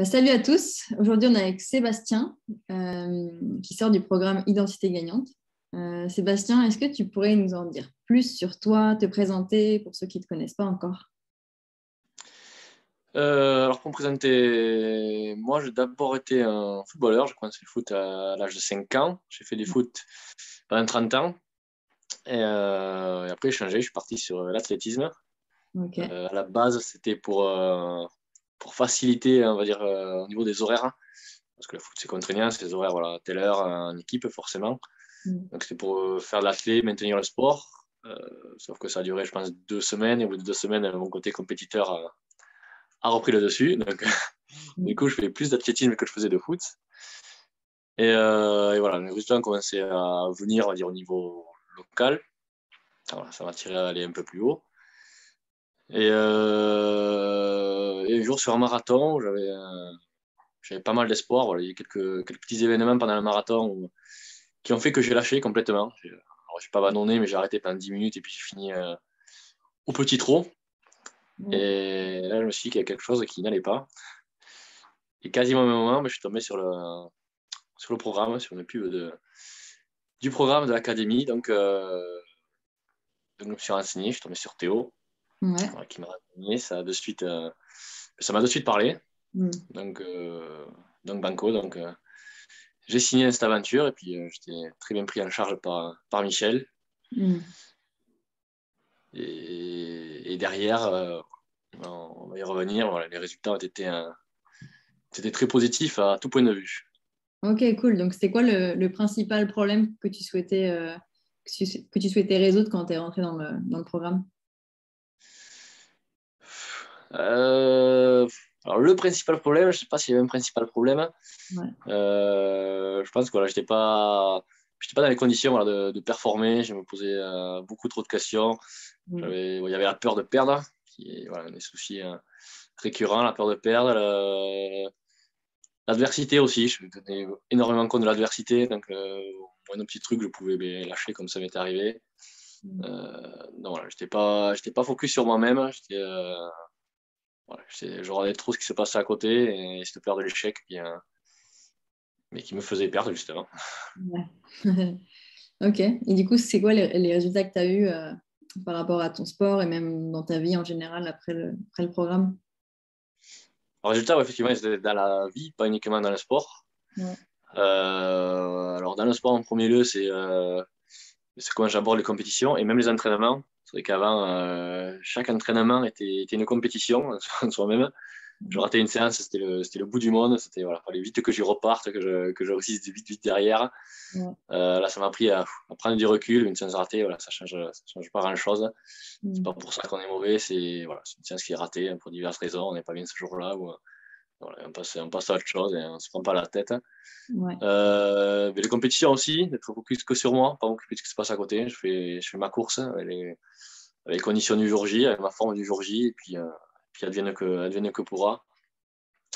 Salut à tous. Aujourd'hui, on est avec Sébastien qui sort du programme Identité gagnante. Sébastien, est-ce que tu pourrais nous en dire plus sur toi, te présenter pour ceux qui ne te connaissent pas encore? Alors pour me présenter, moi j'ai d'abord été un footballeur, j'ai commencé le foot à l'âge de 5 ans, j'ai fait du foot pendant 30 ans et après j'ai changé, je suis parti sur l'athlétisme. Ok. À la base c'était pour faciliter on va dire au niveau des horaires, parce que le foot c'est contraignant, c'est des horaires voilà, à telle heure en équipe forcément. Mm. Donc c'était pour faire de l'athlé, maintenir le sport, sauf que ça a duré je pense 2 semaines et au bout de 2 semaines mon côté compétiteur a repris le dessus. Donc du coup, je fais plus d'athlétisme que je faisais de foot. Et voilà, les résultats ont commencé à venir, on va dire, au niveau local. Voilà, ça m'a tiré à aller un peu plus haut. Et un jour, sur un marathon, j'avais pas mal d'espoir. Voilà, il y a eu quelques petits événements pendant le marathon qui ont fait que j'ai lâché complètement. Alors, j'ai pas abandonné, mais j'ai arrêté pendant 10 minutes et puis j'ai fini au petit trot. Ouais. Et là, je me suis dit qu'il y a quelque chose qui n'allait pas. Et quasiment au même moment, je suis tombé sur le programme, sur une pub du programme de l'académie. Donc je me suis renseigné, je suis tombé sur Théo, Ouais. qui m'a renseigné. Ça m'a de suite parlé. Mm. Donc, donc Banco. J'ai signé cette aventure et puis j'étais très bien pris en charge par Michel. Mm. Et derrière, on va y revenir. Voilà, les résultats c'était très positif à tout point de vue. Ok, cool. Donc, c'était quoi le principal problème que tu souhaitais, que tu souhaitais résoudre quand tu es rentré dans le programme? Euh, alors le principal problème, je ne sais pas s'il y avait un principal problème. Ouais. Je pense que voilà, j'étais pas dans les conditions voilà, de performer. Je me posais beaucoup trop de questions. Mm. Il y avait la peur de perdre, qui est voilà, un des soucis récurrents, la peur de perdre. L'adversité aussi, je me tenais énormément compte de l'adversité. Donc, un petit truc, je pouvais lâcher comme ça m'était arrivé. Mm. Donc, voilà, j'étais pas focus sur moi-même. Voilà, je regardais trop ce qui se passait à côté et cette peur de l'échec mais qui me faisait perdre justement. Ouais. Ok. Et du coup, c'est quoi les résultats que tu as eus par rapport à ton sport et même dans ta vie en général après le programme? Le résultat, ouais, effectivement, c'était dans la vie, pas uniquement dans le sport. Ouais. Alors, dans le sport, en premier lieu, c'est comment j'aborde les compétitions et même les entraînements. C'est vrai qu'avant, chaque entraînement était une compétition en soi-même. Je ratais une séance, c'était le bout du monde. C'était, voilà, fallait vite que j'y reparte, que je réussisse vite, vite derrière. Ouais. Là, ça m'a appris à prendre du recul. Une séance ratée, voilà, ça change pas grand-chose. C'est Mm. pas pour ça qu'on est mauvais. Voilà, c'est une séance qui est ratée pour diverses raisons. On n'est pas bien ce jour-là. Voilà, on passe à autre chose et on se prend pas la tête. Ouais. Mais les compétitions aussi, d'être focus que sur moi, pas m'occuper de ce qui se passe à côté. Je fais ma course avec les conditions du jour J, avec ma forme du jour J, et puis advienne que pourra.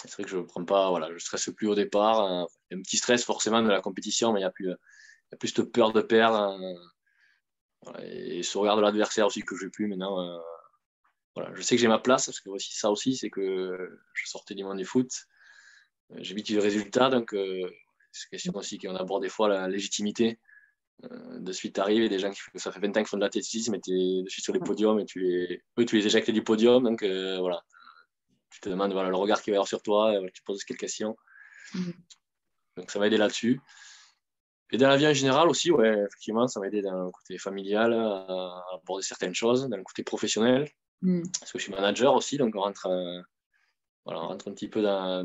C'est vrai que je prends pas, voilà, je stresse plus au départ. Il y a un petit stress forcément de la compétition, mais il y a plus cette peur de perdre. Voilà, et ce regard de l'adversaire aussi que je n'ai plus maintenant. Voilà, je sais que j'ai ma place, parce que aussi, ça aussi, c'est que je sortais du monde du foot. J'ai vite eu le résultat, donc c'est question aussi qu'on aborde des fois la légitimité. De suite, t'arrives et des gens ça fait 20 ans qu'ils font de l'athlétisme et tu es de suite sur les podiums et eux, tu les éjectes du podium. Donc voilà, tu te demandes voilà, le regard qu'il va y avoir sur toi, tu poses quelques questions. Mm. Donc ça m'a aidé là-dessus. Et dans la vie en général aussi, ouais, effectivement, ça m'a aidé dans le côté familial à aborder certaines choses, dans le côté professionnel. Mm. Parce que je suis manager aussi, donc voilà, on rentre un petit peu dans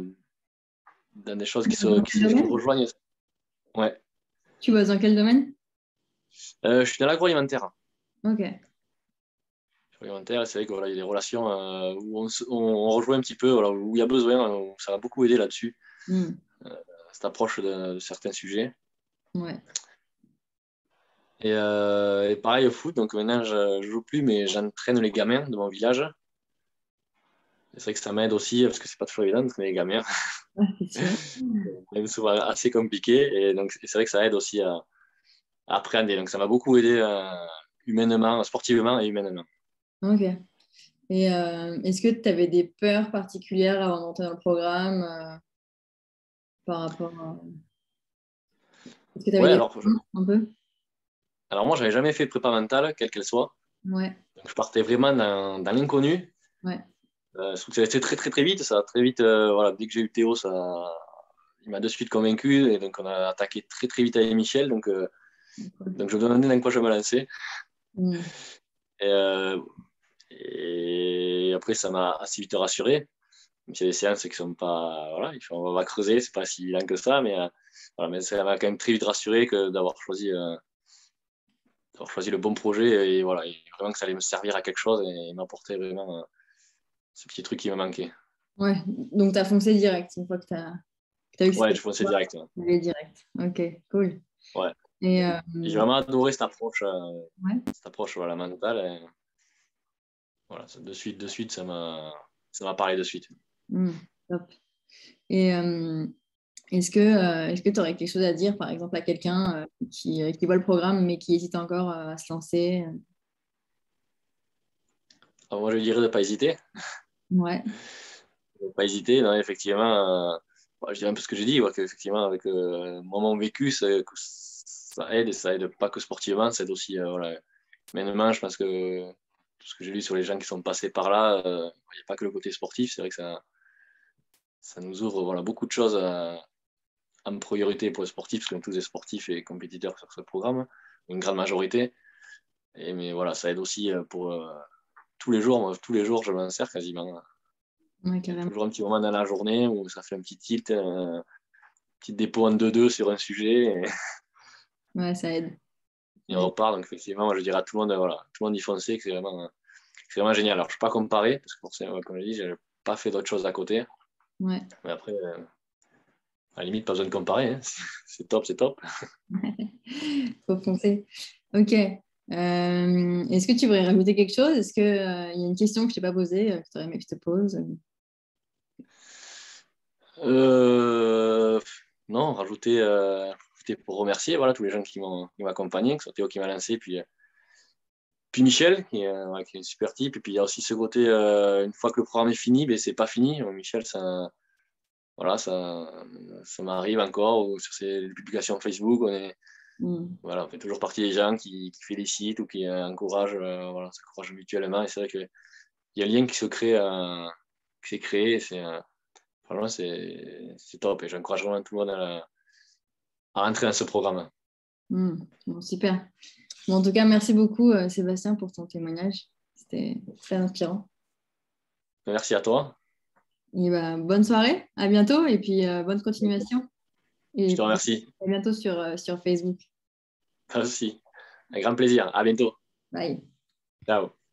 des choses Dans qui quel se domaine? rejoignent. Ouais. Tu bosses dans quel domaine? Je suis dans l'agroalimentaire. Ok. Alimentaire, et c'est vrai qu'il voilà, y a des relations où on rejoint un petit peu, voilà, où il y a besoin, où ça m'a beaucoup aidé là-dessus, Mm. cette approche de certains sujets. Ouais. Et pareil au foot, donc maintenant je joue plus, mais j'entraîne les gamins de mon village. C'est vrai que ça m'aide aussi, parce que c'est pas toujours évident d'entraîner les gamins, Ouais, c'est sûr. même souvent assez compliqué, et donc c'est vrai que ça aide aussi à appréhender. Donc ça m'a beaucoup aidé humainement, sportivement et humainement. Ok. Et est-ce que tu avais des peurs particulières avant d'entrer dans le programme par rapport à... Est-ce que tu avais Ouais, des peurs un peu? alors moi, j'avais jamais fait de prépa mentale, quelle qu'elle soit. Ouais, Donc, je partais vraiment dans l'inconnu. ouais. C'est resté très, très, très vite. Ça a très vite, voilà, dès que j'ai eu Théo, il m'a de suite convaincu. Et donc, on a attaqué très, très vite avec Michel. Cool. Donc je me demandais dans quoi je me lançais. Mm. Et, et après, ça m'a assez vite rassuré. Même s'il y a des séances qui sont pas. Voilà, on va creuser, c'est pas si évident que ça. Voilà, mais ça m'a quand même très vite rassuré que d'avoir choisi le bon projet et, voilà, et vraiment que ça allait me servir à quelque chose et m'apporter vraiment ce petit truc qui me manquait. Ouais, donc tu as foncé direct une fois que tu as vu que Ouais, c'était je fonçais toi, direct. tu allais direct. Ok, cool. Ouais. Et J'ai vraiment adoré ouais, cette approche voilà, mentale. Et, voilà, de suite, ça m'a parlé de suite. top. Et est-ce que tu aurais quelque chose à dire, par exemple, à quelqu'un qui voit le programme mais qui hésite encore à se lancer? Alors, moi, je dirais de ne pas hésiter. Ouais. De pas hésiter, non, effectivement. Je dirais un peu ce que j'ai dit, ouais, qu'effectivement, avec moi, mon vécu, ça aide et ça aide pas que sportivement, ça aide aussi voilà, humainement. Je pense que tout ce que j'ai lu sur les gens qui sont passés par là, il n'y a pas que le côté sportif. C'est vrai que ça nous ouvre voilà, beaucoup de choses en priorité pour les sportifs, parce qu'on est tous des sportifs et compétiteurs sur ce programme, une grande majorité. Mais voilà, ça aide aussi pour tous les jours. Moi, tous les jours, je m'en sers quasiment. Ouais, Il y a carrément. toujours un petit moment dans la journée où ça fait un petit tilt, petit dépôt en 2-2 sur un sujet Ouais, ça aide. et Ça on aide. repart. Donc, effectivement, moi, je dirais à tout le monde, voilà, tout le monde y foncer, que c'est vraiment génial. Alors, je ne peux pas comparer, parce que forcément, comme je dis, je n'ai pas fait d'autres choses à côté. Ouais. Mais après, à la limite, pas besoin de comparer. Hein. C'est top, c'est top. Faut foncer. Ok. Est-ce que tu voudrais rajouter quelque chose? Est-ce qu'il y a une question que je t'ai pas posée, que tu aurais aimé que je te pose? Euh, non, rajouter pour remercier voilà, tous les gens qui m'ont accompagné, que ce soit Théo qui m'a lancé, puis Michel, ouais, qui est un super type. Et puis il y a aussi ce côté, une fois que le programme est fini, ben, c'est pas fini. Michel, voilà, ça m'arrive encore ou sur ses publications Facebook. Mm. Voilà, on fait toujours partie des gens qui félicitent ou qui encouragent, voilà, s'encouragent mutuellement. Et c'est vrai qu'il y a un lien qui se crée, qui s'est créé. Franchement, c'est top. Et j'encourage vraiment tout le monde à rentrer dans ce programme. Mm. Bon, super. Bon, en tout cas, merci beaucoup, Sébastien, pour ton témoignage. C'était très inspirant. Merci à toi. Et bah, bonne soirée, à bientôt et puis bonne continuation. Je Et te puis remercie. à bientôt sur Facebook. Merci. Un grand plaisir. À bientôt. Bye. Ciao.